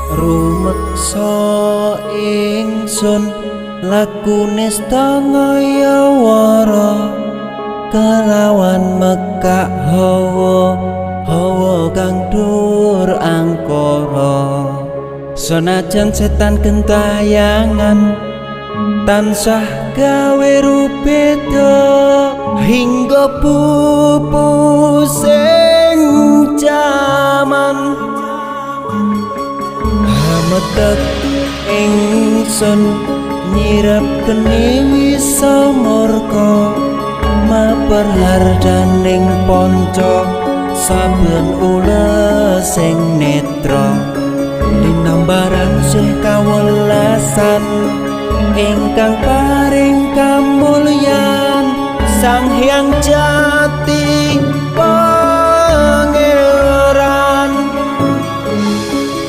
Rumeksa ingsun lakune stangaya wara kelawan mekak hawa kang dur angkara senajan setan gentayangan tansah gawe rupeda hingga pupusing jaman hametek ingsun nyirap kene wisa murka maperhardaning panca saben ula sing netra linambaran sih kawelasan ingkang paring kamulyan Sang Hyang Jati